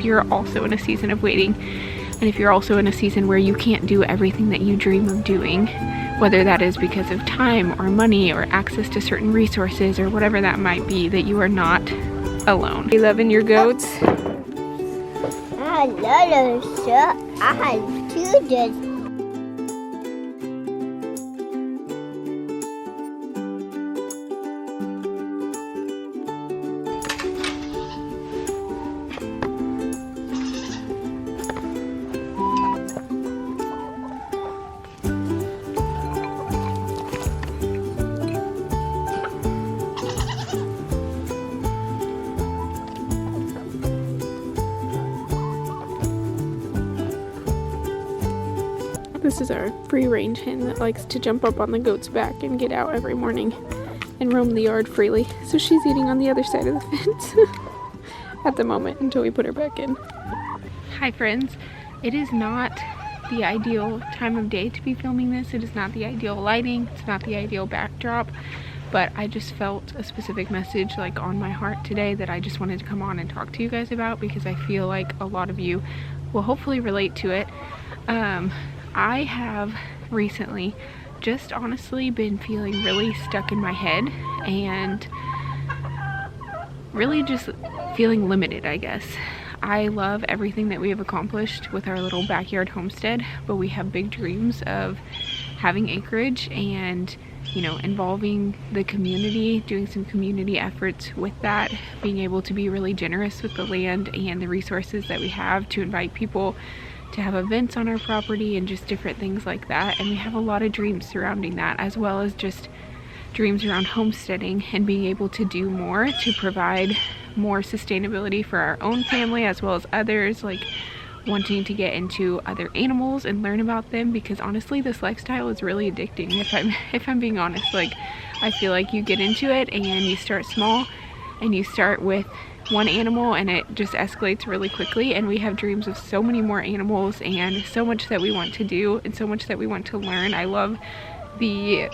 you're also in a season of waiting, and if you're also in a season where you can't do everything that you dream of doing, whether that is because of time or money or access to certain resources or whatever that might be, that you are not alone. You loving your goats? I love them, sir. I have children. This is our free-range hen that likes to jump up on the goat's back and get out every morning and roam the yard freely. So she's eating on the other side of the fence at the moment until we put her back in. Hi friends, it is not the ideal time of day to be filming this. It is not the ideal lighting, it's not the ideal backdrop, but I just felt a specific message like on my heart today that I just wanted to come on and talk to you guys about, because I feel like a lot of you will hopefully relate to it. I have recently just honestly been feeling really stuck in my head and really just feeling limited, I guess. I love everything that we have accomplished with our little backyard homestead, but we have big dreams of having acreage and, you know, involving the community, doing some community efforts with that, being able to be really generous with the land and the resources that we have to invite people to have events on our property and just different things like that. And we have a lot of dreams surrounding that, as well as just dreams around homesteading and being able to do more to provide more sustainability for our own family as well as others, like wanting to get into other animals and learn about them, because honestly this lifestyle is really addicting. If I'm being honest, like I feel like you get into it and you start small and you start with one animal and it just escalates really quickly, and we have dreams of so many more animals and so much that we want to do and so much that we want to learn. I love the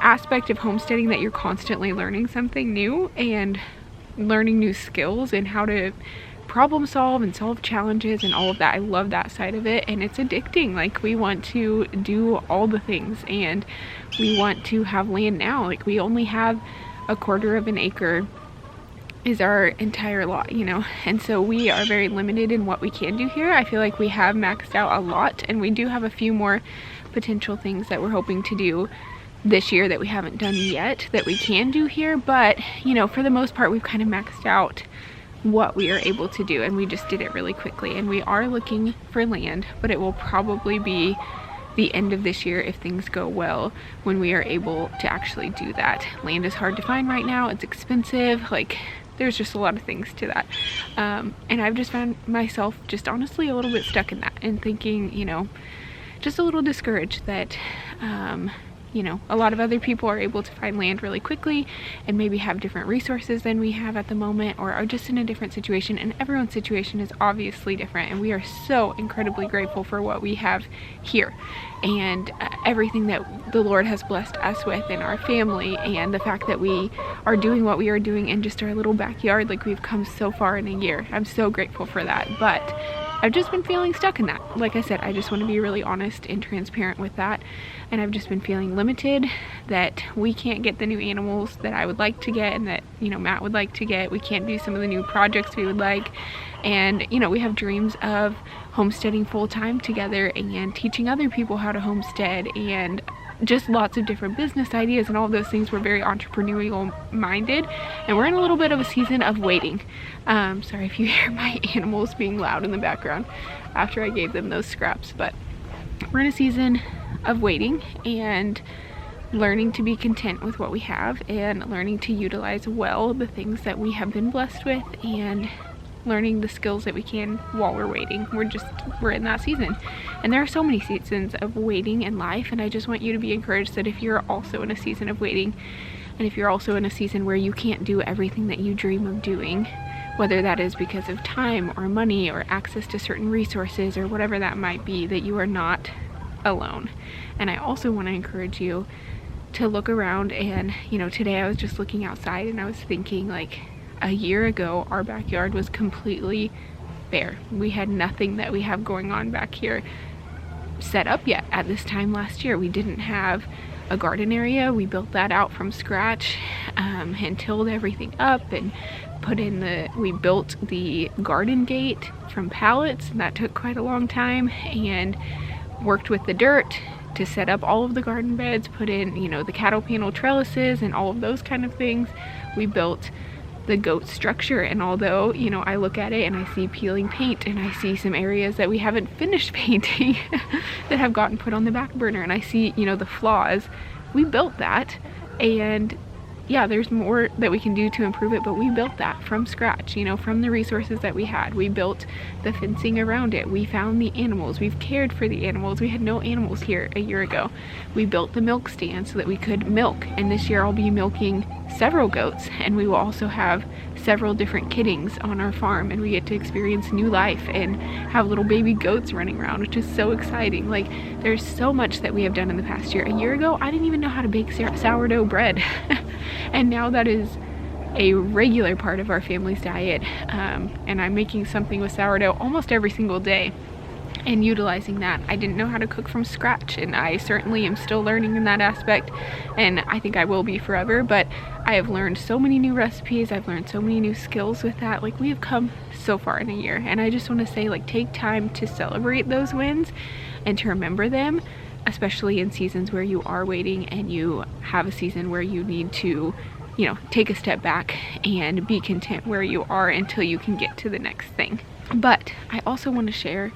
aspect of homesteading that you're constantly learning something new and learning new skills and how to problem solve and solve challenges and all of that. I love that side of it, and it's addicting. Like we want to do all the things and we want to have land now. Like we only have 1/4 of an acre is our entire lot, you know, and so we are very limited in what we can do here. I feel like we have maxed out a lot, and we do have a few more potential things that we're hoping to do this year that we haven't done yet that we can do here, but you know, for the most part we've kind of maxed out what we are able to do, and we just did it really quickly. And we are looking for land, but it will probably be the end of this year if things go well when we are able to actually do that. Land is hard to find right now, it's expensive, like there's just a lot of things to that, and I've just found myself just honestly a little bit stuck in that and thinking, you know, just a little discouraged that you know, a lot of other people are able to find land really quickly and maybe have different resources than we have at the moment, or are just in a different situation, and everyone's situation is obviously different, and we are so incredibly grateful for what we have here and everything that the Lord has blessed us with in our family, and the fact that we are doing what we are doing in just our little backyard. Like we've come so far in a year. I'm so grateful for that, but I've just been feeling stuck in that. Like I said, I just want to be really honest and transparent with that, and I've just been feeling limited that we can't get the new animals that I would like to get and that, you know, Matt would like to get. We can't do some of the new projects we would like, and you know, we have dreams of homesteading full-time together and teaching other people how to homestead and just lots of different business ideas and all of those things. We're very entrepreneurial minded, and we're in a little bit of a season of waiting. Sorry if you hear my animals being loud in the background after I gave them those scraps, but we're in a season of waiting and learning to be content with what we have and learning to utilize well the things that we have been blessed with and learning the skills that we can while we're waiting. We're in that season, and there are so many seasons of waiting in life, and I just want you to be encouraged that if you're also in a season of waiting, and if you're also in a season where you can't do everything that you dream of doing, whether that is because of time or money or access to certain resources or whatever that might be, that you are not alone. And I also want to encourage you to look around, and you know, today I was just looking outside and I was thinking, like, a year ago our backyard was completely bare. We had nothing that we have going on back here set up yet. At this time last year, we didn't have a garden area. We built that out from scratch, and tilled everything up and we built the garden gate from pallets, and that took quite a long time, and worked with the dirt to set up all of the garden beds, put in, you know, the cattle panel trellises and all of those kind of things. We built the goat structure, and although, you know, I look at it and I see peeling paint, and I see some areas that we haven't finished painting that have gotten put on the back burner, and I see, you know, the flaws, we built that. And yeah, there's more that we can do to improve it, but we built that from scratch, you know, from the resources that we had. We built the fencing around it. We found the animals. We've cared for the animals. We had no animals here a year ago. We built the milk stand so that we could milk, and this year I'll be milking several goats, and we will also have several different kiddings on our farm, and we get to experience new life and have little baby goats running around, which is so exciting. Like, there's so much that we have done in the past year. A year ago, I didn't even know how to bake sourdough bread. And now that is a regular part of our family's diet, and I'm making something with sourdough almost every single day and utilizing that. I didn't know how to cook from scratch, and I certainly am still learning in that aspect, and I think I will be forever, but I have learned so many new recipes. I've learned so many new skills with that. Like, we have come so far in a year, and I just want to say, like, take time to celebrate those wins and to remember them, especially in seasons where you are waiting and you have a season where you need to, you know, take a step back and be content where you are until you can get to the next thing. But I also want to share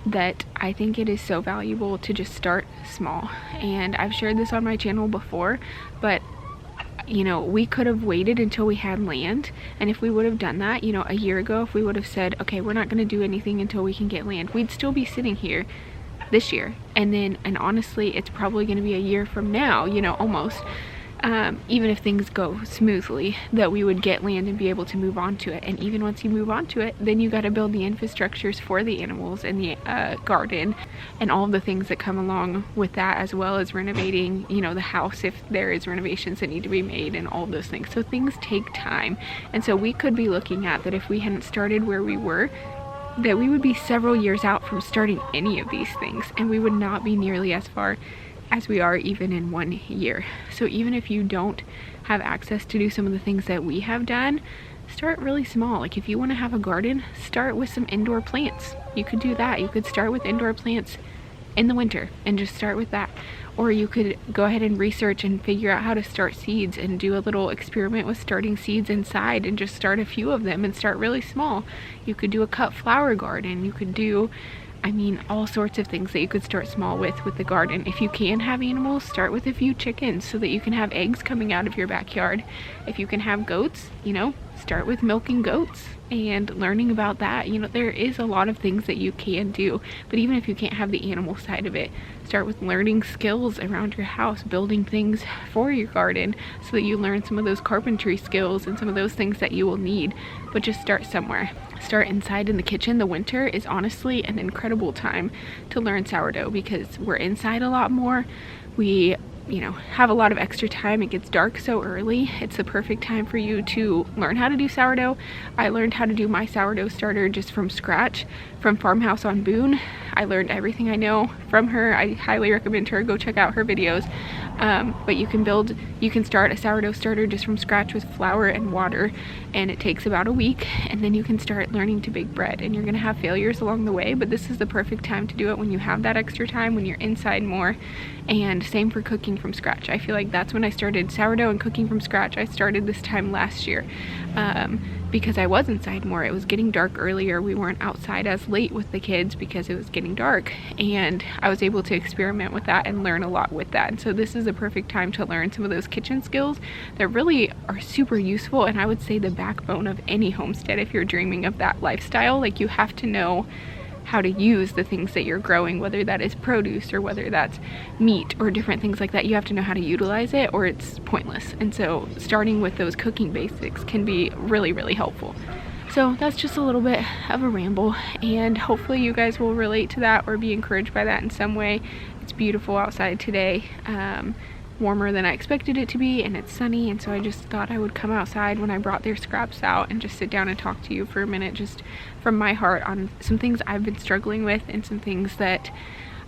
that I think it is so valuable to just start small. And I've shared this on my channel before, but you know, we could have waited until we had land, and if we would have done that, you know, a year ago, if we would have said, okay, we're not going to do anything until we can get land, we'd still be sitting here this year. And honestly, it's probably going to be a year from now, you know, almost, even if things go smoothly, that we would get land and be able to move on to it. And even once you move on to it, then you got to build the infrastructures for the animals and the garden and all of the things that come along with that, as well as renovating, you know, the house if there is renovations that need to be made and all of those things. So things take time. And so we could be looking at that if we hadn't started where we were, that we would be several years out from starting any of these things, and we would not be nearly as far as we are even in 1 year. So even if you don't have access to do some of the things that we have done, start really small. Like, if you want to have a garden, start with some indoor plants. You could do that. You could start with indoor plants in the winter and just start with that. Or you could go ahead and research and figure out how to start seeds and do a little experiment with starting seeds inside and just start a few of them and start really small. You could do a cut flower garden. You could do, I mean, all sorts of things that you could start small with the garden. If you can have animals, start with a few chickens so that you can have eggs coming out of your backyard. If you can have goats, you know, start with milking goats and learning about that. You know, there is a lot of things that you can do, but even if you can't have the animal side of it, start with learning skills around your house, building things for your garden so that you learn some of those carpentry skills and some of those things that you will need. But just start somewhere. Start inside in the kitchen. The winter is honestly an incredible time to learn sourdough because we're inside a lot more. We, you know, have a lot of extra time. It gets dark so early. It's the perfect time for you to learn how to do sourdough. I learned how to do my sourdough starter just from scratch from Farmhouse on Boone. I learned everything I know from her. I highly recommend her. Go check out her videos. But you can start a sourdough starter just from scratch with flour and water, and it takes about a week, and then you can start learning to bake bread. And you're gonna have failures along the way, but this is the perfect time to do it when you have that extra time, when you're inside more. And same for cooking from scratch. I feel like that's when I started sourdough and cooking from scratch. I started this time last year because I was inside more. It was getting dark earlier. We weren't outside as late with the kids because it was getting dark, and I was able to experiment with that and learn a lot with that. And so this is the perfect time to learn some of those kitchen skills that really are super useful, and I would say the backbone of any homestead if you're dreaming of that lifestyle. Like, you have to know how to use the things that you're growing, whether that is produce or whether that's meat or different things like that. You have to know how to utilize it or it's pointless. And so starting with those cooking basics can be really, really helpful. So that's just a little bit of a ramble, and hopefully you guys will relate to that or be encouraged by that in some way. It's beautiful outside today. warmer than I expected it to be, and it's sunny, and so I just thought I would come outside when I brought their scraps out and just sit down and talk to you for a minute, just from my heart, on some things I've been struggling with and some things that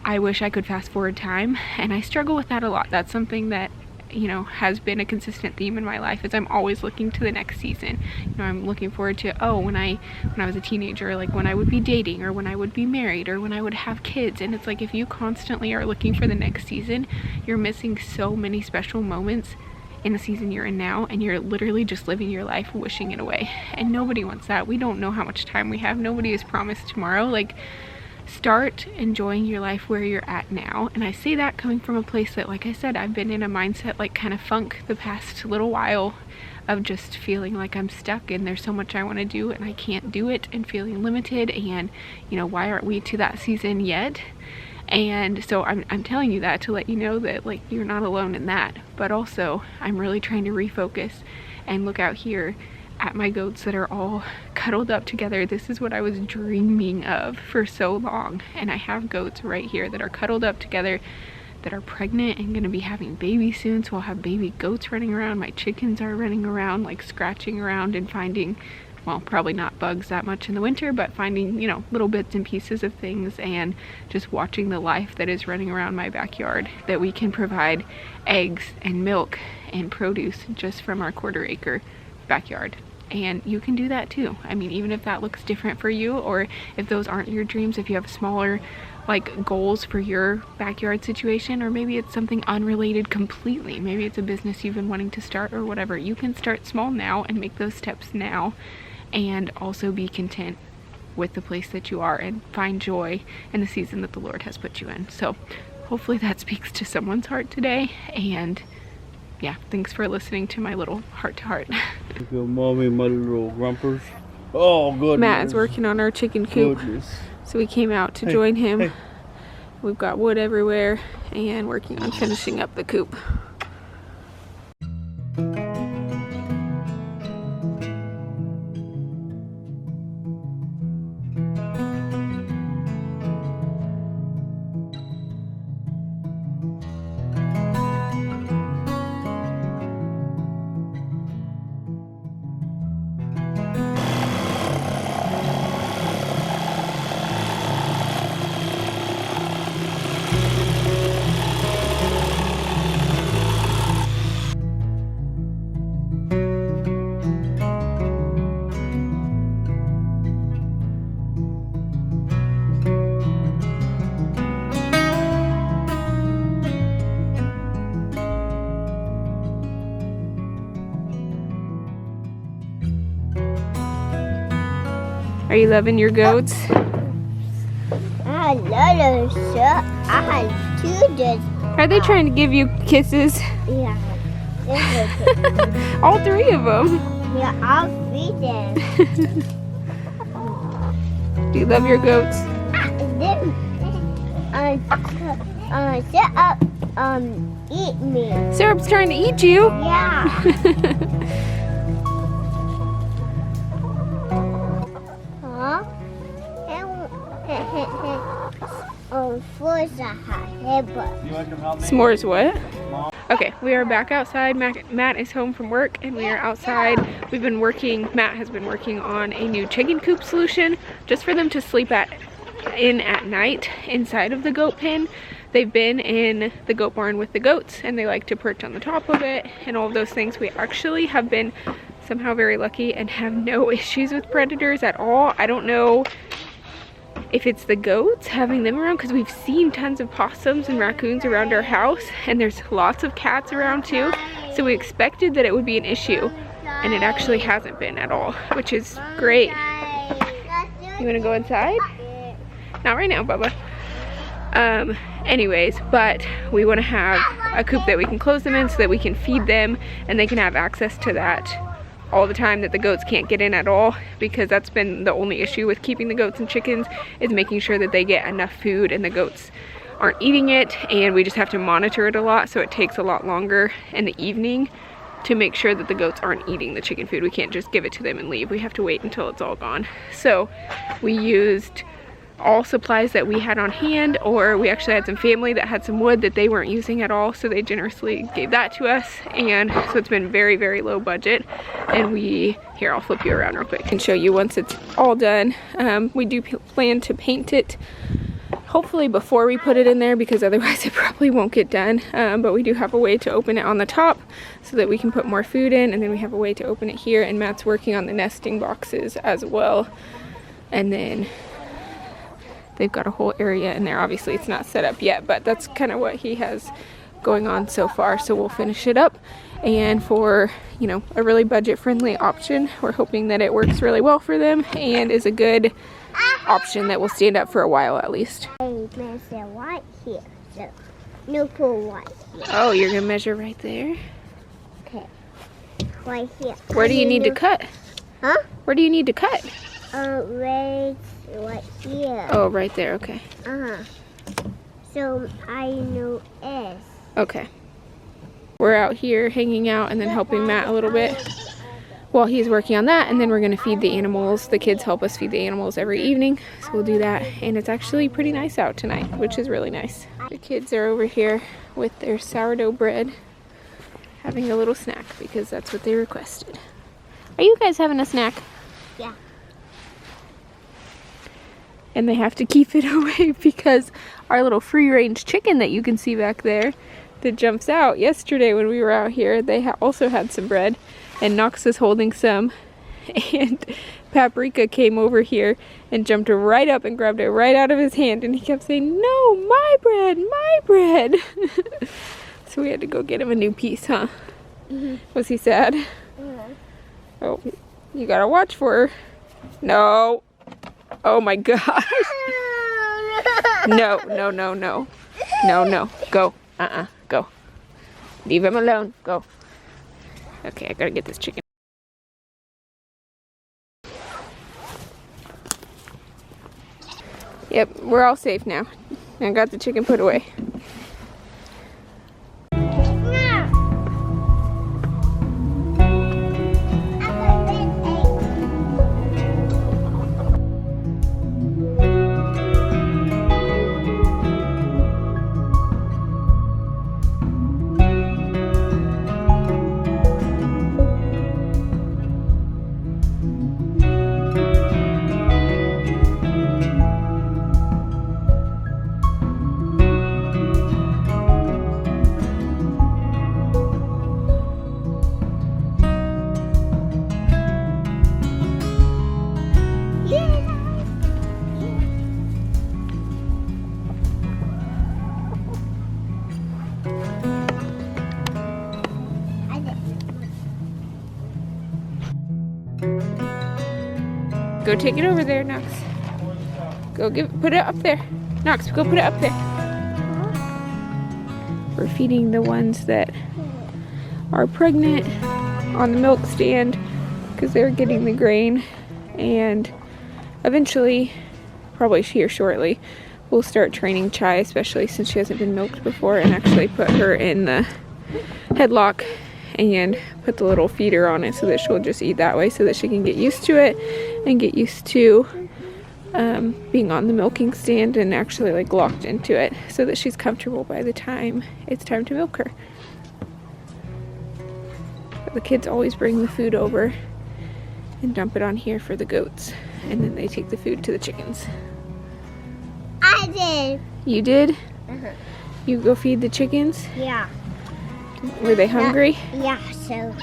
I wish I could fast forward time. And I struggle with that a lot. That's something that, you know, has been a consistent theme in my life, is I'm always looking to the next season. You know, I'm looking forward to, oh, when I was a teenager, like when I would be dating, or when I would be married, or when I would have kids. And it's like, if you constantly are looking for the next season, you're missing so many special moments in the season you're in now, and you're literally just living your life wishing it away. And nobody wants that. We don't know how much time we have. Nobody is promised tomorrow. Like, start enjoying your life where you're at now. And I say that coming from a place that, like I said, I've been in a mindset, like kind of funk the past little while, of just feeling like I'm stuck and there's so much I want to do and I can't do it, and feeling limited, and, you know, why aren't we to that season yet? And so I'm telling you that to let you know that, like, you're not alone in that. But also, I'm really trying to refocus and look out here at my goats that are all cuddled up together. This is what I was dreaming of for so long. And I have goats right here that are cuddled up together, that are pregnant and gonna be having babies soon. So I'll have baby goats running around. My chickens are running around, like scratching around and finding, well, probably not bugs that much in the winter, but finding, you know, little bits and pieces of things, and just watching the life that is running around my backyard, that we can provide eggs and milk and produce just from our 1/4 acre backyard. And you can do that too. I mean, even if that looks different for you, or if those aren't your dreams, if you have smaller like goals for your backyard situation, or maybe it's something unrelated completely, maybe it's a business you've been wanting to start or whatever, you can start small now and make those steps now, and also be content with the place that you are and find joy in the season that the Lord has put you in. So hopefully that speaks to someone's heart today. And yeah, thanks for listening to my little heart-to-heart. Look at mommy, my little rumpers. Oh, goodness. Matt is working on our chicken coop. Goodness. So we came out to join him. We've got wood everywhere and working on finishing up the coop. Are you loving your goats? I love them, so I have 2 days. Are they trying to give you kisses? Yeah. All 3 of them. Yeah, I'll feed them. Do you love your goats? Sit up, eat me. Syrup's trying to eat you. Yeah. Huh? S'mores what? Okay, we are back outside. Matt is home from work and we are outside. Matt has been working on a new chicken coop solution just for them to sleep in at night inside of the goat pen. They've been in the goat barn with the goats and they like to perch on the top of it and all of those things. We actually have been somehow very lucky and have no issues with predators at all. I don't know if it's the goats having them around, because we've seen tons of possums and raccoons around our house, and there's lots of cats around too, so we expected that it would be an issue, and it actually hasn't been at all, which is great. You want to go inside? Not right now, Bubba. Anyways, but we want to have a coop that we can close them in so that we can feed them and they can have access to that all the time, that the goats can't get in at all, because that's been the only issue with keeping the goats and chickens, is making sure that they get enough food and the goats aren't eating it, and we just have to monitor it a lot, so it takes a lot longer in the evening to make sure that the goats aren't eating the chicken food. We can't just give it to them and leave. We have to wait until it's all gone. So we used all supplies that we had on hand, or we actually had some family that had some wood that they weren't using at all, so they generously gave that to us. And so it's been very, very low budget. And here, I'll flip you around real quick and show you once it's all done. We do plan to paint it hopefully before we put it in there, because otherwise it probably won't get done. But we do have a way to open it on the top so that we can put more food in, and then we have a way to open it here, and Matt's working on the nesting boxes as well. And then they've got a whole area in there. Obviously it's not set up yet, but that's kind of what he has going on so far. So we'll finish it up, and for, you know, a really budget friendly option, we're hoping that it works really well for them and is a good option that will stand up for a while at least. Hey, measure right here. So, no pull right here. Oh, you're gonna measure right there? Okay. Right here. Where do you need to cut? Huh? Where do you need to cut? Right here. Oh, right there, okay. So I know S. Okay. We're out here hanging out and then helping Matt a little bit while he's working on that, and then we're gonna feed the animals. The kids help us feed the animals every evening, so we'll do that. And it's actually pretty nice out tonight, which is really nice. The kids are over here with their sourdough bread, having a little snack because that's what they requested. Are you guys having a snack? Yeah. And they have to keep it away because our little free-range chicken that you can see back there that jumps out yesterday when we were out here, they also had some bread, and Knox is holding some, and Paprika came over here and jumped right up and grabbed it right out of his hand, and he kept saying, "No, my bread, my bread." So we had to go get him a new piece, huh? Mm-hmm. Was he sad? Mm-hmm. Oh, you gotta watch for her. No. Oh my gosh. No, no, no, no. No, no. Go. Go. Leave him alone. Go. Okay, I gotta get this chicken. Yep, we're all safe now. I got the chicken put away. Go take it over there, Knox. Go put it up there. Knox, go put it up there. We're feeding the ones that are pregnant on the milk stand because they're getting the grain, and eventually, probably here shortly, we'll start training Chai, especially since she hasn't been milked before, and actually put her in the headlock and put the little feeder on it so that she'll just eat that way, so that she can get used to it and get used to being on the milking stand and actually like locked into it, so that she's comfortable by the time it's time to milk her. But the kids always bring the food over and dump it on here for the goats, and then they take the food to the chickens. I did. You did? You go feed the chickens? Yeah. Were they hungry? Yeah, so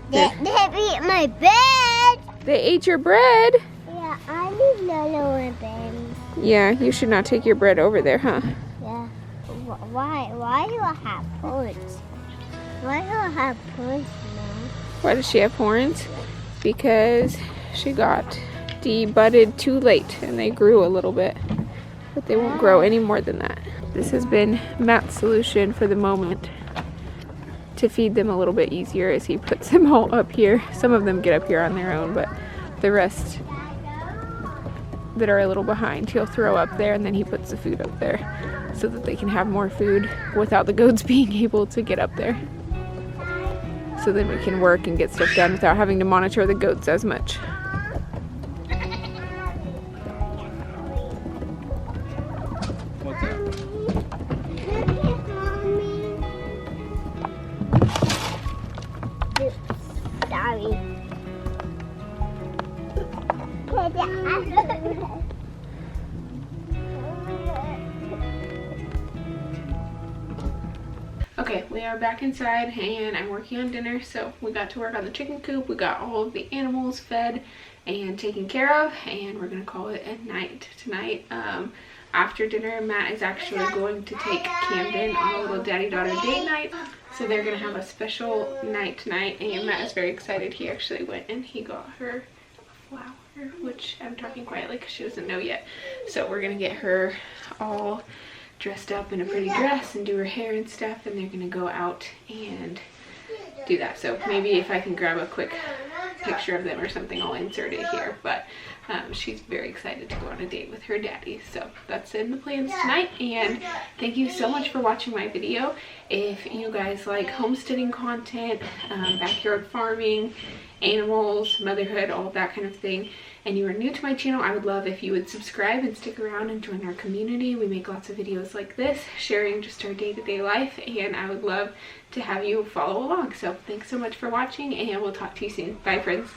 they ate my bed. They ate your bread? Yeah, I need another bed. Yeah, you should not take your bread over there, huh? Yeah. Why do I have horns? Why do I have horns now? Why does she have horns? Because she got debudded too late and they grew a little bit, but they won't grow any more than that. This has been Matt's solution for the moment to feed them a little bit easier, as he puts them all up here. Some of them get up here on their own, but the rest that are a little behind, he'll throw up there, and then he puts the food up there so that they can have more food without the goats being able to get up there. So then we can work and get stuff done without having to monitor the goats as much. Okay, we are back inside and I'm working on dinner. So we got to work on the chicken coop. We got all of the animals fed and taken care of, and we're gonna call it a night tonight. After dinner, Matt is actually going to take Camden on a little daddy-daughter date night. So they're gonna have a special night tonight, and Matt is very excited. He actually went and he got her a flower, which I'm talking quietly because she doesn't know yet. So we're gonna get her all dressed up in a pretty dress and do her hair and stuff, and they're gonna go out and do that. So maybe if I can grab a quick picture of them or something, I'll insert it here. But she's very excited to go on a date with her daddy. So that's in the plans tonight, and thank you so much for watching my video. If you guys like homesteading content, backyard farming, animals, motherhood, all of that kind of thing, and you are new to my channel, I would love if you would subscribe and stick around and join our community. We make lots of videos like this, sharing just our day-to-day life, and I would love to have you follow along. So thanks so much for watching, and we'll talk to you soon. Bye, friends.